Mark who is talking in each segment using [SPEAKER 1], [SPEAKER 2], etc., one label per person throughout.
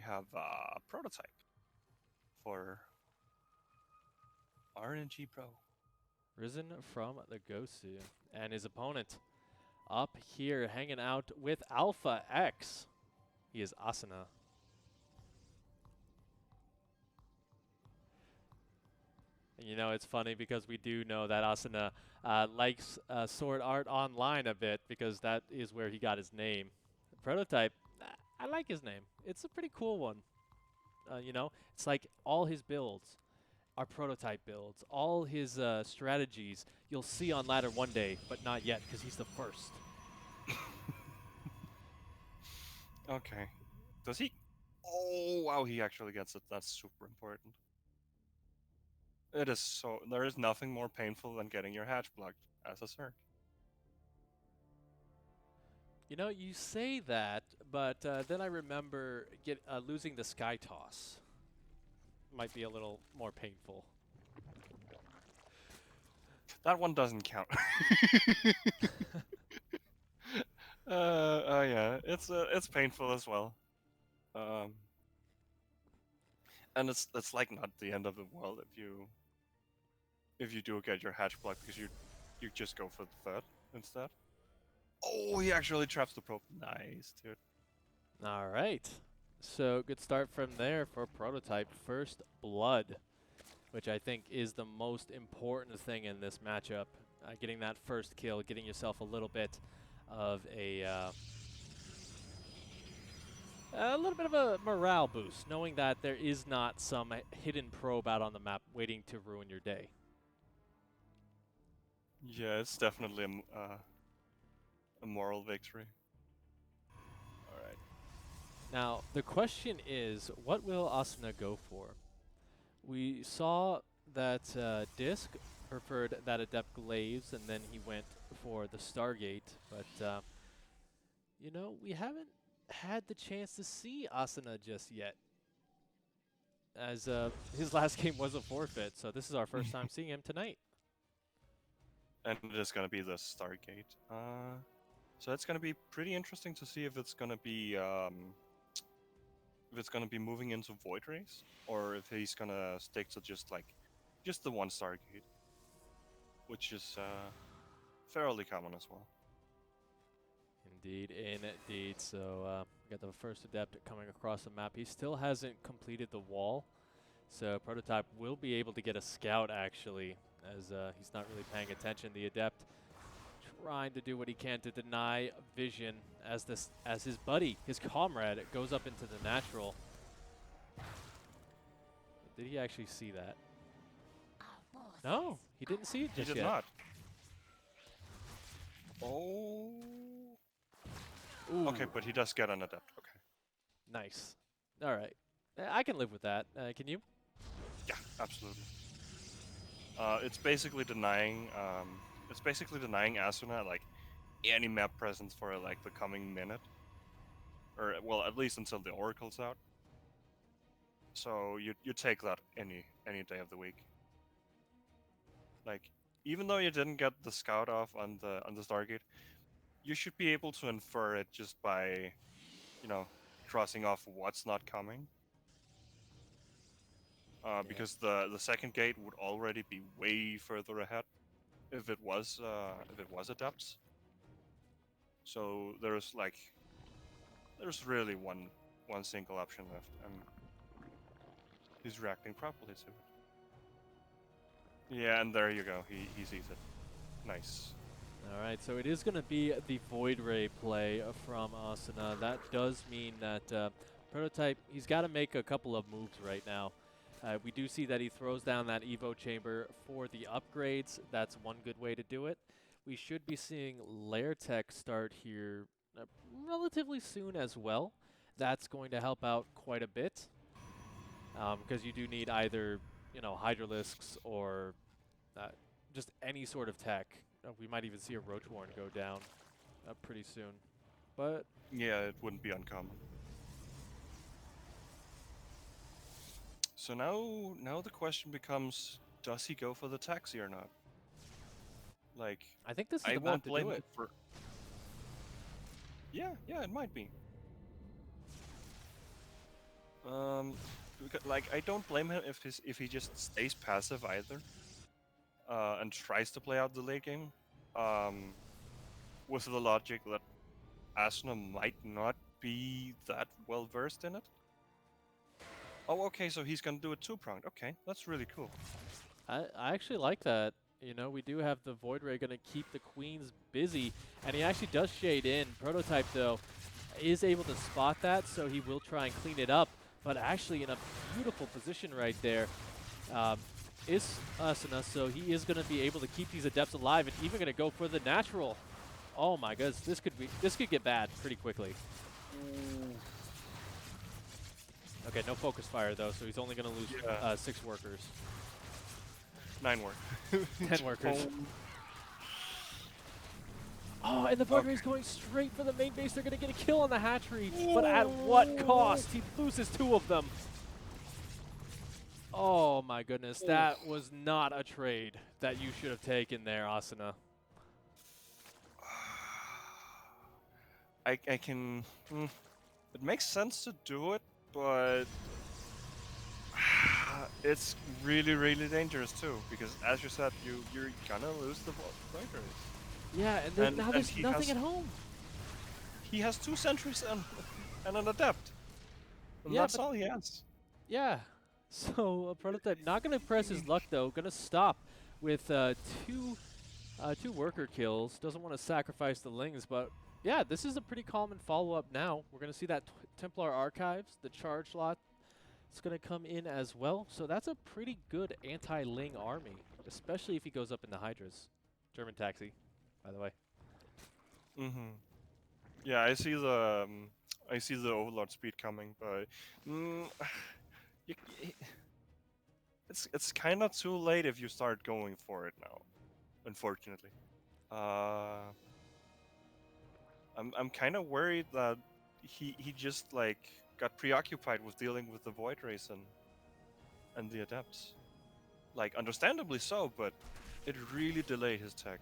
[SPEAKER 1] have a prototype for RNG Pro.
[SPEAKER 2] Risen from the Gosu. And his opponent up here hanging out with Alpha X. He is Asuna. And you know, it's funny because we do know that Asuna likes Sword Art Online a bit because that is where he got his name. Prototype, I like his name. It's a pretty cool one. You know, it's like all his builds are prototype builds. All his strategies you'll see on ladder one day, but not yet because he's the first.
[SPEAKER 1] Okay. Does he? Oh, wow, he actually gets it. That's super important. It is so. There is nothing more painful than getting your hatch blocked as a Zerg.
[SPEAKER 2] You know, you say that, but then I remember losing the Sky Toss. Might be a little more painful.
[SPEAKER 1] That one doesn't count. Yeah, it's painful as well. And it's like not the end of the world if you do get your hatch blocked because you just go for the third instead. Oh, he actually traps the probe. Nice, dude.
[SPEAKER 2] All right. So good start from there for Prototype. First blood, which I think is the most important thing in this matchup. Getting that first kill, getting yourself a little bit of a little bit of a morale boost, knowing that there is not some hidden probe out on the map waiting to ruin your day.
[SPEAKER 1] Yeah, it's definitely a moral victory. All right.
[SPEAKER 2] Now, the question is, what will Asuna go for? We saw that Disc preferred that Adept Glaives, and then he went for the Stargate, but, you know, we haven't had the chance to see Asuna just yet, as his last game was a forfeit, so this is our first time seeing him tonight.
[SPEAKER 1] And it is gonna be the Stargate. So it's gonna be pretty interesting to see if it's gonna be moving into Void Race or if he's gonna stick to just the one Stargate, which is fairly common as well.
[SPEAKER 2] Indeed, indeed. So we got the first Adept coming across the map. He still hasn't completed the wall, so Prototype will be able to get a scout actually, as he's not really paying attention. The Adept trying to do what he can to deny vision as his buddy, his comrade, goes up into the natural. Did he actually see that? No, he didn't see it just
[SPEAKER 1] He did
[SPEAKER 2] yet.
[SPEAKER 1] not. Oh.
[SPEAKER 2] Ooh.
[SPEAKER 1] Okay, but he does get an Adept. Okay.
[SPEAKER 2] Nice. All right. I can live with that. Can you?
[SPEAKER 1] Yeah, absolutely. It's basically denying. It's basically denying Asuna like any map presence for like the coming minute, or well, at least until the Oracle's out. So you take that any day of the week. Like even though you didn't get the scout off on the Stargate, you should be able to infer it just by, you know, crossing off what's not coming. Because the second gate would already be way further ahead if it was Adepts. So there's really one single option left, and he's reacting properly to it. Yeah, and there you go. He sees it. Nice.
[SPEAKER 2] All right, so it is going to be the Void Ray play from Asuna. That does mean that Prototype, he's got to make a couple of moves right now. We do see that he throws down that Evo chamber for the upgrades. That's one good way to do it. We should be seeing Lair Tech start here relatively soon as well. That's going to help out quite a bit because you do need either, you know, Hydralisks or just any sort of tech. We might even see a Roachworn go down pretty soon. But
[SPEAKER 1] Yeah, it wouldn't be uncommon. So now the question becomes, does he go for the taxi or not? Like,
[SPEAKER 2] I think this is
[SPEAKER 1] I
[SPEAKER 2] the
[SPEAKER 1] won't
[SPEAKER 2] map to
[SPEAKER 1] blame
[SPEAKER 2] do
[SPEAKER 1] him
[SPEAKER 2] it.
[SPEAKER 1] for. Yeah, it might be. Like I don't blame him if he just stays passive either, and tries to play out the late game, um, with the logic that Asuna might not be that well versed in it. Oh, okay, so he's gonna do it two-pronged. Okay, that's really cool.
[SPEAKER 2] I actually like that. You know, we do have the Void Ray going to keep the queens busy, and he actually does shade in. Prototype, though, is able to spot that, so he will try and clean it up, but actually in a beautiful position right there is Asuna, so he is going to be able to keep these Adepts alive and even going to go for the natural. Oh my goodness, this could get bad pretty quickly. Okay, no focus fire though, so he's only going to lose 6 workers.
[SPEAKER 1] 9 work.
[SPEAKER 2] 10 workers. Oh, and the Void Ray's going straight for the main base. They're going to get a kill on the hatchery, but at what cost? He loses 2 of them. Oh my goodness, that was not a trade that you should have taken there, Asuna.
[SPEAKER 1] I can. It makes sense to do it, but it's really dangerous too. Because as you said, you're gonna lose the Void Rays.
[SPEAKER 2] Yeah, and now there's nothing at home.
[SPEAKER 1] He has 2 sentries and an adept. And
[SPEAKER 2] Yeah,
[SPEAKER 1] that's all he has.
[SPEAKER 2] Yeah. So a Prototype not going to press his luck though. Going to stop with two worker kills. Doesn't want to sacrifice the Lings, but yeah, this is a pretty common follow-up now. We're going to see that Templar Archives, the charge lot. It's going to come in as well. So that's a pretty good anti-Ling army, especially if he goes up in the Hydras. German taxi, by the way.
[SPEAKER 1] Yeah, I see the Overlord speed coming, but you, it's kind of too late if you start going for it now. Unfortunately, I'm kind of worried that he just like got preoccupied with dealing with the Void Race and the Adepts. Like, understandably so, but it really delayed his tech.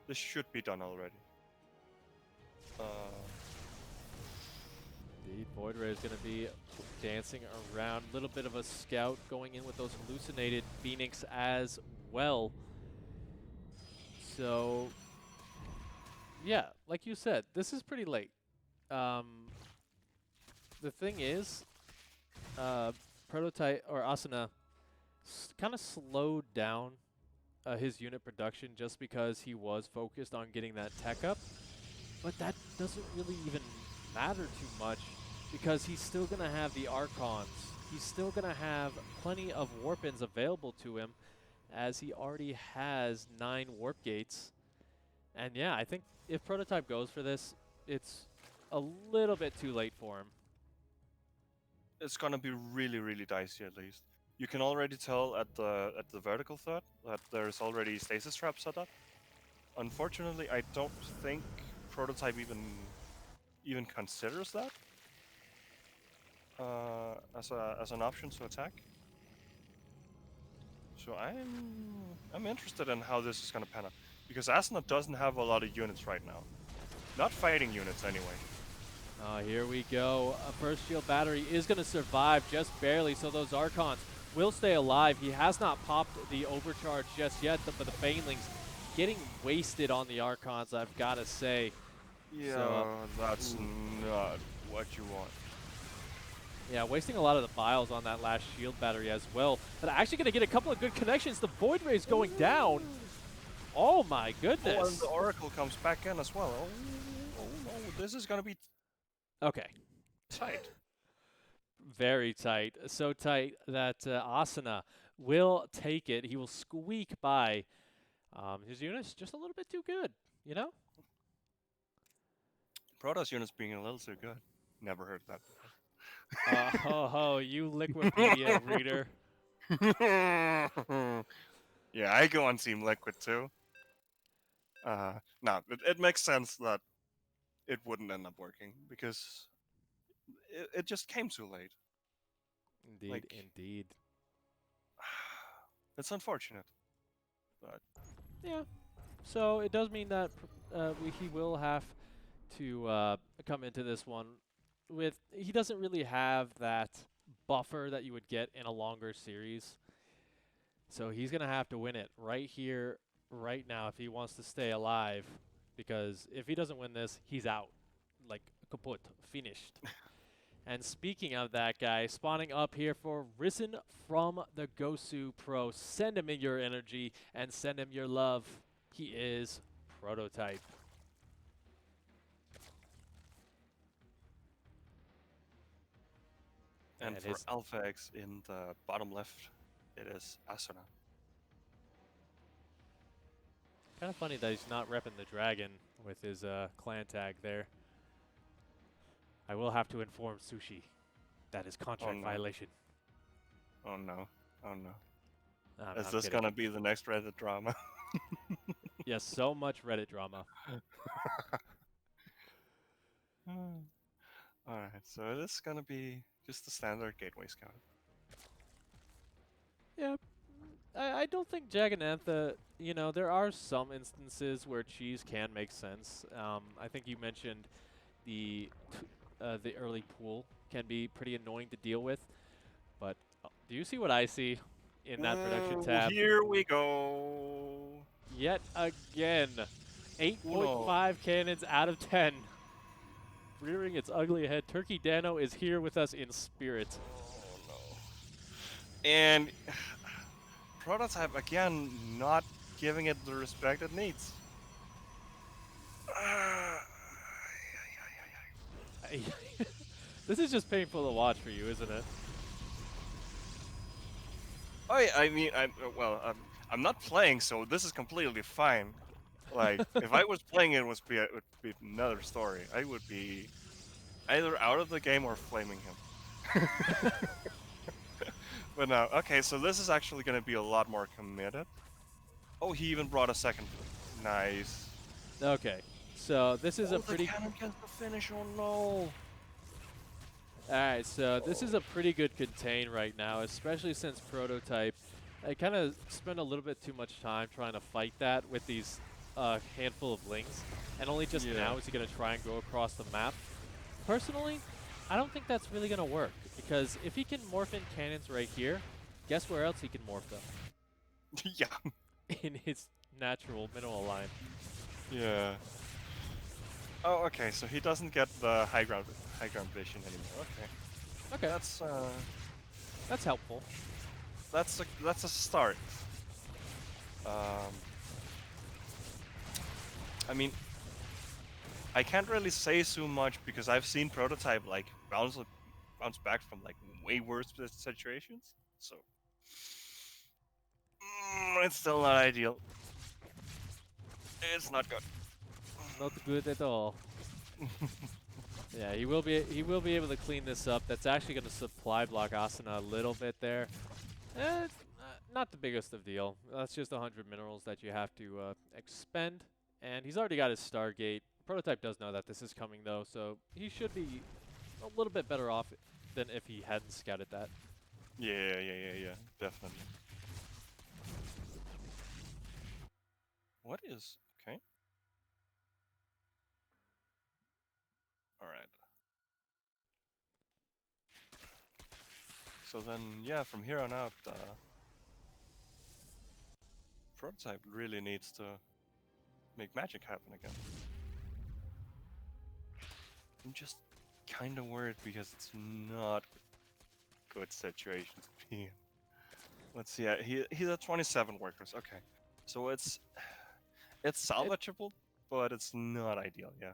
[SPEAKER 1] This should be done already.
[SPEAKER 2] Indeed, Void Ray is going to be dancing around. A little bit of a scout going in with those hallucinated Phoenix as well. So, yeah, like you said, this is pretty late. The thing is, Prototype or Asuna kind of slowed down his unit production just because he was focused on getting that tech up. But that doesn't really even matter too much because he's still going to have the Archons. He's still going to have plenty of Warpins available to him as he already has 9 Warp Gates. And yeah, I think if Prototype goes for this, it's a little bit too late for him.
[SPEAKER 1] It's gonna be really dicey at least. You can already tell at the vertical threat that there's already stasis traps set up. Unfortunately, I don't think Prototype even considers that as an option to attack. So I'm interested in how this is gonna pan out because Asuna doesn't have a lot of units right now, not fighting units anyway.
[SPEAKER 2] Here we go. A first shield battery is going to survive just barely, so those Archons will stay alive. He has not popped the overcharge just yet, but the Banelings getting wasted on the Archons, I've got to say.
[SPEAKER 1] Yeah,
[SPEAKER 2] so,
[SPEAKER 1] that's not what you want.
[SPEAKER 2] Yeah, wasting a lot of the files on that last shield battery as well. But actually going to get a couple of good connections. The Void Ray is going down. Oh my goodness.
[SPEAKER 1] Oh, and the Oracle comes back in as well. Oh, this is going to be
[SPEAKER 2] okay.
[SPEAKER 1] tight.
[SPEAKER 2] Very tight. So tight that Asuna will take it. He will squeak by. His unit's just a little bit too good, you know?
[SPEAKER 1] Protoss units being a little too good. Never heard that before.
[SPEAKER 2] You Liquipedia reader.
[SPEAKER 1] Yeah, I go on Team Liquid too. No, it makes sense that it wouldn't end up working because it just came too late.
[SPEAKER 2] Indeed, indeed.
[SPEAKER 1] It's unfortunate, but
[SPEAKER 2] yeah. So it does mean that he will have to come into this one with. He doesn't really have that buffer that you would get in a longer series. So he's going to have to win it right here, right now, if he wants to stay alive. Because if he doesn't win this, he's out. Like, kaput, finished. And speaking of that guy, spawning up here for Risen from the Gosu Pro. Send him in your energy and send him your love. He is Prototype.
[SPEAKER 1] And
[SPEAKER 2] And
[SPEAKER 1] for
[SPEAKER 2] his
[SPEAKER 1] Alpha X in the bottom left, it is Asuna.
[SPEAKER 2] kind of funny that he's not repping the dragon with his clan tag there. I will have to inform Sushi. That is
[SPEAKER 1] Oh
[SPEAKER 2] contract
[SPEAKER 1] no.
[SPEAKER 2] violation.
[SPEAKER 1] Oh no. Oh no. Is
[SPEAKER 2] I'm
[SPEAKER 1] this
[SPEAKER 2] kidding.
[SPEAKER 1] gonna be the next Reddit drama?
[SPEAKER 2] Yes, so much Reddit drama.
[SPEAKER 1] Alright, so it is gonna be just the standard Gateway Scout.
[SPEAKER 2] Yeah, I don't think Jaganantha, you know, there are some instances where cheese can make sense. I think you mentioned the early pool can be pretty annoying to deal with. But do you see what I see in that production
[SPEAKER 1] Ooh,
[SPEAKER 2] tab?
[SPEAKER 1] here we go.
[SPEAKER 2] Yet again,
[SPEAKER 1] Uno.
[SPEAKER 2] 8.5 cannons out of 10. Rearing its ugly head. Turkey Dano is here with us in spirit.
[SPEAKER 1] Oh no. And Prototype again not giving it the respect it needs.
[SPEAKER 2] This is just painful to watch for you, isn't it?
[SPEAKER 1] Oh yeah, I mean, I'm not playing, so this is completely fine. Like, if I was playing, it would be another story. I would be either out of the game or flaming him. But no, okay, so this is actually going to be a lot more committed. Oh, he even brought a second. Nice.
[SPEAKER 2] Okay, so this is a
[SPEAKER 1] Oh, the
[SPEAKER 2] pretty...
[SPEAKER 1] cannon gets the finish. Oh no.
[SPEAKER 2] Alright, so this is a pretty good contain right now, especially since Prototype, I kind of spent a little bit too much time trying to fight that with these handful of lings, and only just now is he going to try and go across the map. Personally, I don't think that's really going to work, because if he can morph in cannons right here, guess where else he can morph them?
[SPEAKER 1] Yeah.
[SPEAKER 2] In his natural mineral line.
[SPEAKER 1] Yeah. Oh, okay. So he doesn't get the high ground vision anymore. Okay.
[SPEAKER 2] Okay, that's helpful.
[SPEAKER 1] That's a start. Um, I mean, I can't really say so much because I've seen Prototype like bounce back from like way worse situations. So it's still not ideal. It's not good.
[SPEAKER 2] Not good at all. Yeah, he will be able to clean this up. That's actually going to supply block Asuna a little bit there. Not the biggest of deal. That's just 100 minerals that you have to expend. And he's already got his Stargate. Prototype does know that this is coming, though, so he should be a little bit better off than if he hadn't scouted that.
[SPEAKER 1] Yeah, definitely. What is okay? All right. So then, yeah, from here on out, Prototype really needs to make magic happen again. I'm just kind of worried because it's not a good situation to be in. Let's see. He's at 27 workers. Okay, so it's
[SPEAKER 2] It,
[SPEAKER 1] salvageable, but it's not ideal. Yeah.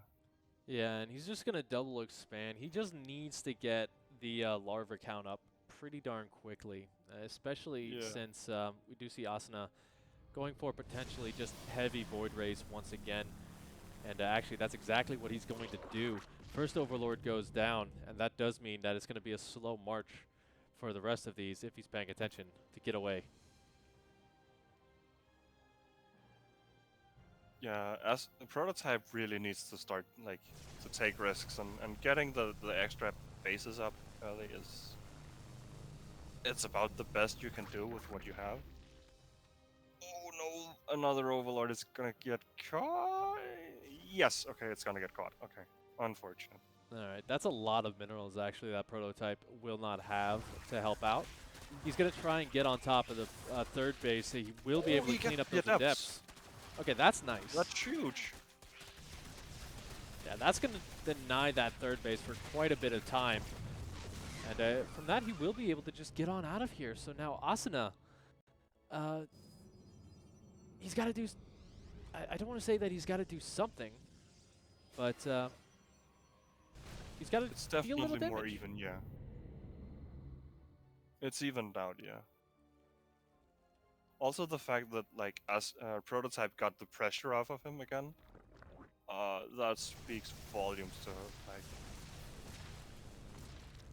[SPEAKER 2] yeah, and he's just going to double expand. He just needs to get the larva count up pretty darn quickly, especially
[SPEAKER 1] Yeah.
[SPEAKER 2] since we do see Asuna going for potentially just heavy Void Rays once again. And actually, that's exactly what he's going to do. First Overlord goes down, and that does mean that it's going to be a slow march for the rest of these, if he's paying attention, to get away.
[SPEAKER 1] Yeah, as the Prototype really needs to start like to take risks and getting the extra bases up early is it's about the best you can do with what you have. Oh no, another Overlord is gonna get caught. Yes, okay, it's gonna get caught. Okay, unfortunate.
[SPEAKER 2] All right, that's a lot of minerals actually that Prototype will not have to help out. He's going to try and get on top of the third base, so he will be
[SPEAKER 1] Oh,
[SPEAKER 2] able to
[SPEAKER 1] he gets
[SPEAKER 2] clean up
[SPEAKER 1] the
[SPEAKER 2] those
[SPEAKER 1] adepts.
[SPEAKER 2] adepts. Okay, that's nice.
[SPEAKER 1] That's huge.
[SPEAKER 2] Yeah, that's going to deny that third base for quite a bit of time. And from that, he will be able to just get on out of here. So now Asuna, uh, he's got to do... I don't want to say that he's got to do something, but he's got to
[SPEAKER 1] It's
[SPEAKER 2] deal a little
[SPEAKER 1] definitely more
[SPEAKER 2] damage.
[SPEAKER 1] even, yeah. It's evened out, yeah. Also, the fact that like as Prototype got the pressure off of him again, that speaks volumes to like,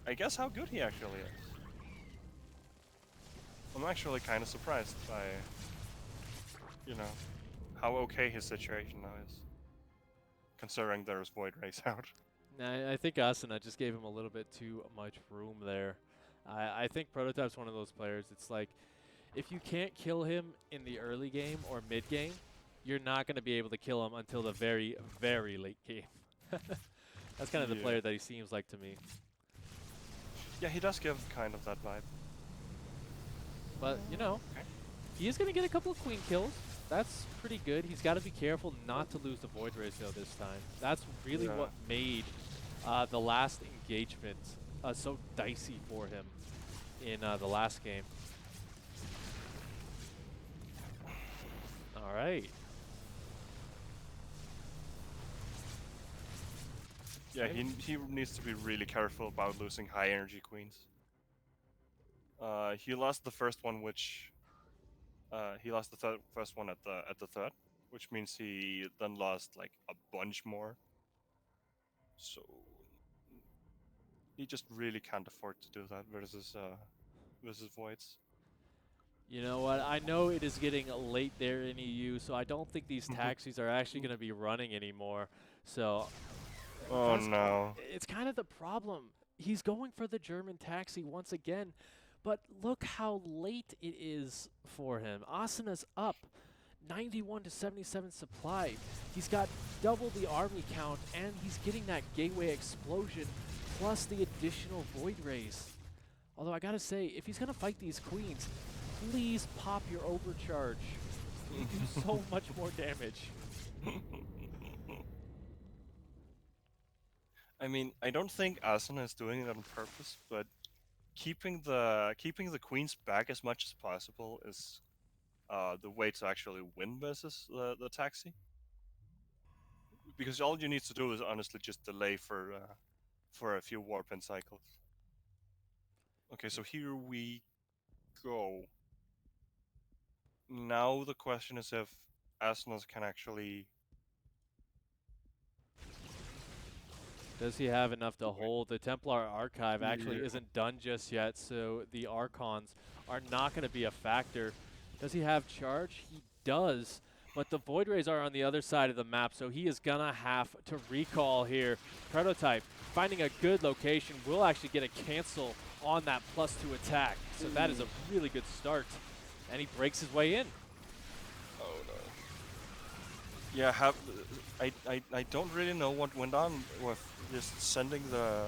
[SPEAKER 1] I guess how good he actually is. I'm actually kind of surprised by, you know, how okay his situation now is, considering there's Void Race out.
[SPEAKER 2] I think Asuna just gave him a little bit too much room there. I think Prototype's one of those players. It's like, if you can't kill him in the early game or mid game, you're not going to be able to kill him until the very, very late game. That's kind of the
[SPEAKER 1] Yeah.
[SPEAKER 2] player that he seems like to me.
[SPEAKER 1] Yeah, he does give kind of that vibe.
[SPEAKER 2] But, you know,
[SPEAKER 1] Okay.
[SPEAKER 2] he is going to get a couple of queen kills. That's pretty good. He's got to be careful not to lose the Void Race, though, this time. That's really
[SPEAKER 1] Yeah.
[SPEAKER 2] what made the last engagement so dicey for him in the last game. All right.
[SPEAKER 1] Yeah, he needs to be really careful about losing high energy queens. He lost the first one, which he lost the first one at the third, which means he then lost like a bunch more. So he just really can't afford to do that versus Voids.
[SPEAKER 2] You know what? I know it is getting late there in EU, so I don't think these taxis are actually going to be running anymore. So
[SPEAKER 1] Oh no.
[SPEAKER 2] it's kind of the problem. He's going for the German taxi once again, but look how late it is for him. Asuna's up 91 to 77 supply. He's got double the army count, and he's getting that gateway explosion plus the additional void rays. Although I gotta say, if he's gonna fight these queens, please pop your overcharge. You do so much more damage.
[SPEAKER 1] I mean, I don't think Asuna is doing it on purpose, but keeping the queens back as much as possible is the way to actually win versus the taxi. Because all you need to do is honestly just delay for a few warp-in cycles. Okay, so here we go. Now the question is if Asnos can actually...
[SPEAKER 2] Does he have enough to
[SPEAKER 1] Wait.
[SPEAKER 2] hold? The Templar Archive actually
[SPEAKER 1] Yeah.
[SPEAKER 2] isn't done just yet, so the Archons are not going to be a factor. Does he have charge? He does, but the Void Rays are on the other side of the map, so he is going to have to recall here. Prototype finding a good location will actually get a cancel on that +2 attack, so that is a really good start, and he breaks his way in.
[SPEAKER 1] Oh no. Yeah, I don't really know what went on with just sending the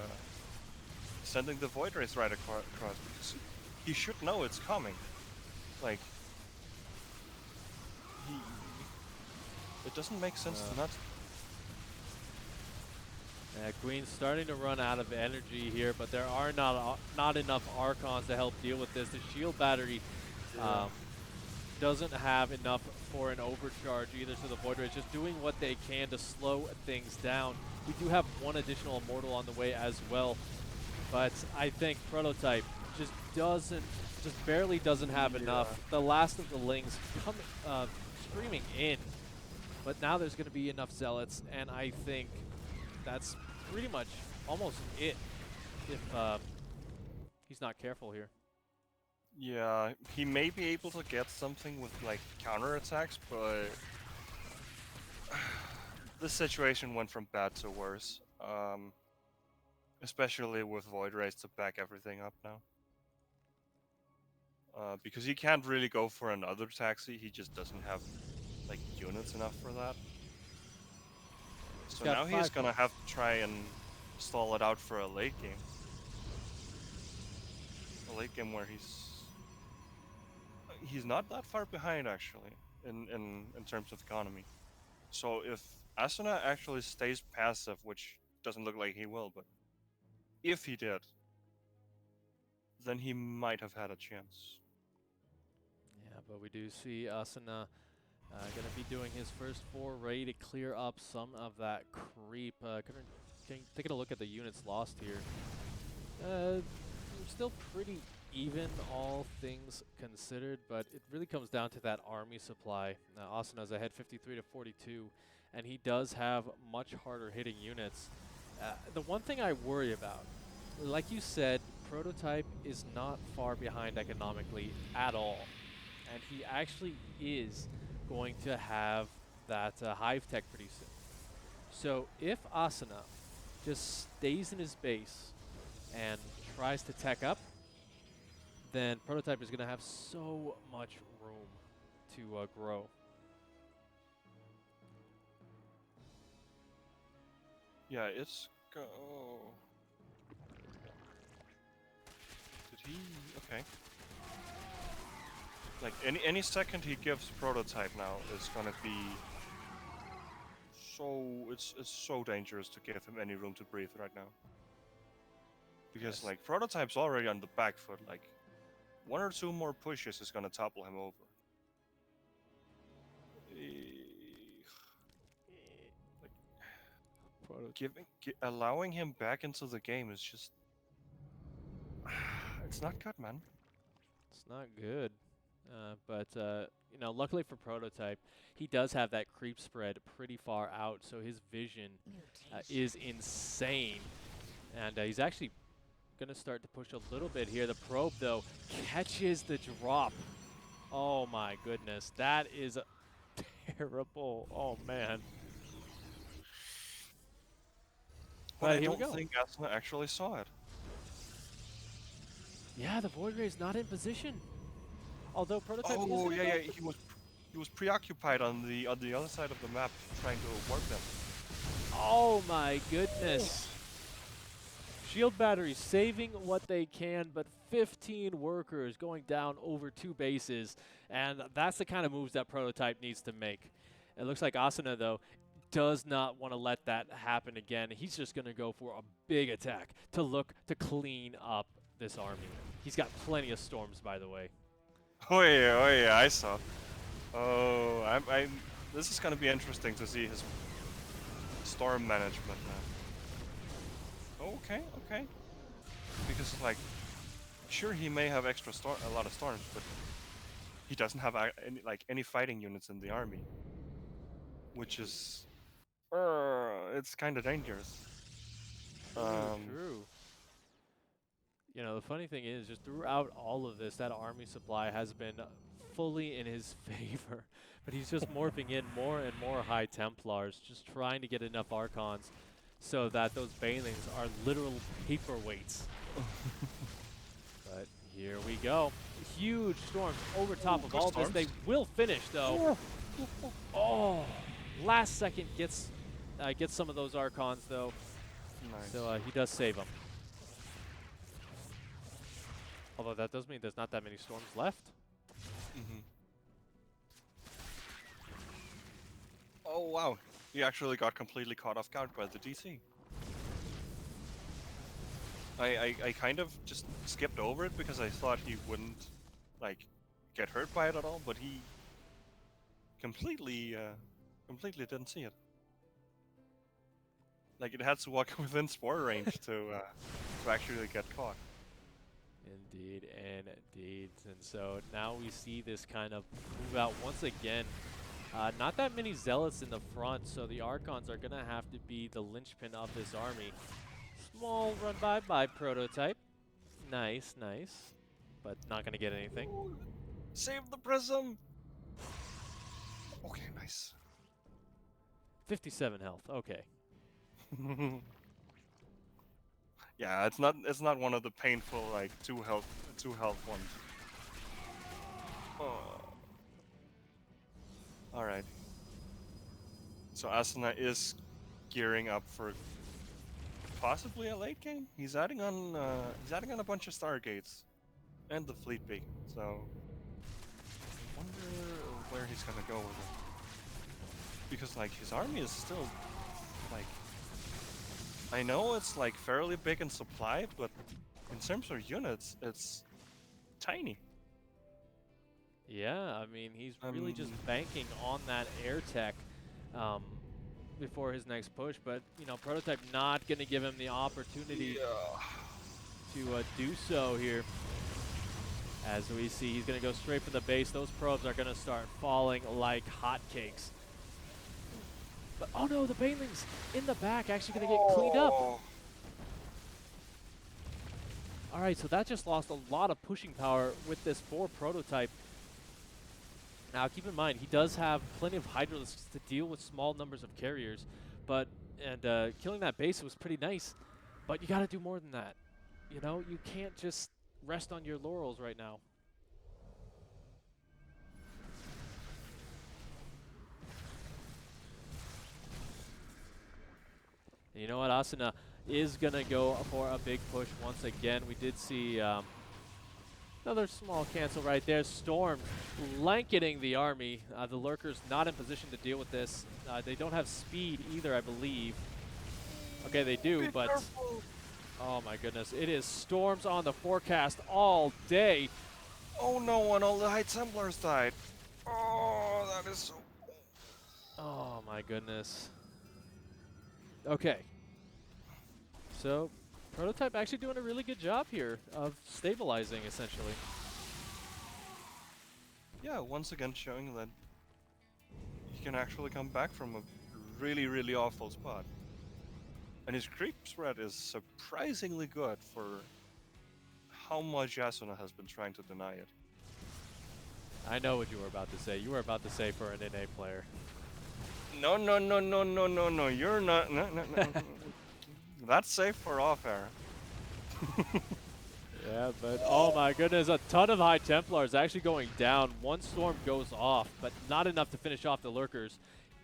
[SPEAKER 1] void race right across because he should know it's coming. Like he, it doesn't make sense to not.
[SPEAKER 2] Queen's starting to run out of energy here, but there are not enough Archons to help deal with this. The shield battery doesn't have enough for an overcharge either, so the Void Ray is just doing what they can to slow things down. We do have one additional Immortal on the way as well, but I think Prototype just barely doesn't have enough. The last of the Lings coming, streaming in, but now there's going to be enough Zealots, and I think that's pretty much almost it if he's not careful here.
[SPEAKER 1] Yeah, he may be able to get something with like counterattacks, but this situation went from bad to worse. Especially with Void Rays to back everything up now. Because he can't really go for another taxi, he just doesn't have like units enough for that. So now he's gonna have to try and stall it out for a late game. A late game where he's not that far behind actually in terms of economy. So if Asuna actually stays passive, which doesn't look like he will, but if he did, then he might have had a chance.
[SPEAKER 2] Yeah, but we do see Asuna going to be doing his first foray to clear up some of that creep. Taking a look at the units lost here. We're still pretty even, all things considered, but it really comes down to that army supply. Asuna's ahead 53 to 42, and he does have much harder hitting units. The one thing I worry about, like you said, Prototype is not far behind economically at all, and he actually is going to have that hive tech pretty soon. So if Asuna just stays in his base and tries to tech up, then Prototype is going to have so much room to grow.
[SPEAKER 1] Yeah, it's go. Did he? Okay. Like any second he gives Prototype now is gonna be so it's so dangerous to give him any room to breathe right now. Because
[SPEAKER 2] Yes.
[SPEAKER 1] like Prototype's already on the back foot. Like one or two more pushes is gonna topple him over. Like allowing him back into the game is just it's not good, man.
[SPEAKER 2] It's not good. But you know, luckily for Prototype, he does have that creep spread pretty far out, so his vision is insane. And he's actually going to start to push a little bit here. The probe, though, catches the drop. Oh, my goodness. That is terrible. Oh, man.
[SPEAKER 1] But
[SPEAKER 2] But
[SPEAKER 1] I
[SPEAKER 2] here we
[SPEAKER 1] don't
[SPEAKER 2] go.
[SPEAKER 1] think Asuna actually saw it.
[SPEAKER 2] Yeah, the Void Ray is not in position. Although Prototype
[SPEAKER 1] Oh
[SPEAKER 2] isn't
[SPEAKER 1] yeah,
[SPEAKER 2] enough.
[SPEAKER 1] yeah. He was preoccupied on the other side of the map trying to warp them.
[SPEAKER 2] Oh, my goodness. Shield batteries saving what they can, but 15 workers going down over 2 bases, and that's the kind of moves that Prototype needs to make. It looks like Asuna, though, does not want to let that happen again. He's just going to go for a big attack to look to clean up this army. He's got plenty of storms, by the way.
[SPEAKER 1] Oh yeah, I saw. Oh, I'm. This is gonna be interesting to see his storm management now. Okay, okay. Because like, sure he may have a lot of storms, but he doesn't have any fighting units in the army, which is, it's kind of dangerous.
[SPEAKER 2] True, true. You know, the funny thing is, just throughout all of this, that army supply has been fully in his favor. But he's just morphing in more and more High Templars, just trying to get enough Archons so that those Banelings are literal paperweights. But here we go. Huge storms over top of
[SPEAKER 1] Good
[SPEAKER 2] all this. They
[SPEAKER 1] storms.
[SPEAKER 2] will finish, though. Oh, last second gets some of those Archons, though.
[SPEAKER 1] Nice.
[SPEAKER 2] So he does save them. Although that does mean there's not that many storms left.
[SPEAKER 1] Mm-hmm. Oh wow, he actually got completely caught off guard by the DC. I kind of just skipped over it because I thought he wouldn't like get hurt by it at all, but he completely didn't see it. Like it had to walk within spore range to actually get caught.
[SPEAKER 2] Indeed, indeed. And so now we see this kind of move out once again. Not that many Zealots in the front, so the Archons are going to have to be the linchpin of this army. Small run by Prototype. Nice, nice. But not going to get anything.
[SPEAKER 1] Ooh, save the prism! Okay, nice.
[SPEAKER 2] 57 health, okay.
[SPEAKER 1] Yeah, it's not one of the painful like two health ones. Oh. All right. So Asuna is gearing up for possibly a late game. He's adding on a bunch of stargates and the fleet beacon. So I wonder where he's gonna go with it. Because like his army is still like, I know it's like fairly big in supply, but in terms of units, it's tiny.
[SPEAKER 2] Yeah, I mean, he's really just
[SPEAKER 1] Um,
[SPEAKER 2] banking on that air tech um, before his next push, but, you know, Prototype not going to give him the opportunity
[SPEAKER 1] yeah.
[SPEAKER 2] to do so here. As we see, he's going to go straight for the base. Those probes are going to start falling like hotcakes. But, oh no, the Banelings in the back actually going to get cleaned up.
[SPEAKER 1] Oh.
[SPEAKER 2] All right, so that just lost a lot of pushing power with this 4 Prototype. Now, keep in mind, he does have plenty of Hydralisks to deal with small numbers of carriers, but killing that base was pretty nice. But you got to do more than that. You know, you can't just rest on your laurels right now. And you know what? Asuna is going to go for a big push once again. We did see another small cancel right there. Storm blanketing the army. The Lurkers not in position to deal with this. They don't have speed either, I believe. Okay, they do,
[SPEAKER 1] Be
[SPEAKER 2] but
[SPEAKER 1] careful.
[SPEAKER 2] oh my goodness. It is storms on the forecast all day.
[SPEAKER 1] Oh no, and all the High Templars died. Oh, that is so.
[SPEAKER 2] Oh my goodness. Okay. So, Prototype actually doing a really good job here of stabilizing, essentially.
[SPEAKER 1] Yeah, once again showing that he can actually come back from a really, really awful spot. And his creep spread is surprisingly good for how much Asuna has been trying to deny it.
[SPEAKER 2] I know what you were about to say. You were about to say for an NA player.
[SPEAKER 1] No, no, no, no, no, no, no. You're not. No, no, no. That's safe for off air.
[SPEAKER 2] Yeah, but oh my goodness, a ton of High Templars actually going down. One storm goes off, but not enough to finish off the Lurkers.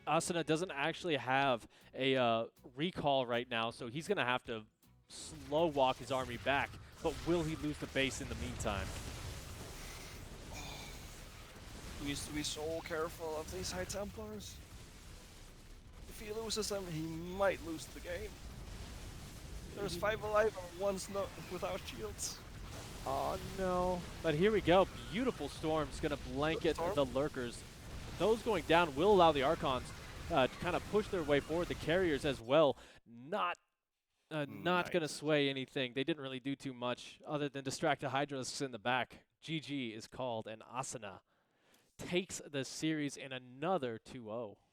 [SPEAKER 2] Asuna doesn't actually have a recall right now, so he's going to have to slow walk his army back. But will he lose the base in the meantime?
[SPEAKER 1] He needs to be so careful of these High Templars. If he loses them, he might lose the game. There's 5 alive and one's not without shields.
[SPEAKER 2] Oh no. But here we go. Beautiful storm's going to blanket the Lurkers. Those going down will allow the Archons to kind of push their way forward. The carriers as well. Not going to
[SPEAKER 1] Nice.
[SPEAKER 2] sway anything. They didn't really do too much other than distract the Hydralisks in the back. GG is called, and Asuna takes the series in another 2-0.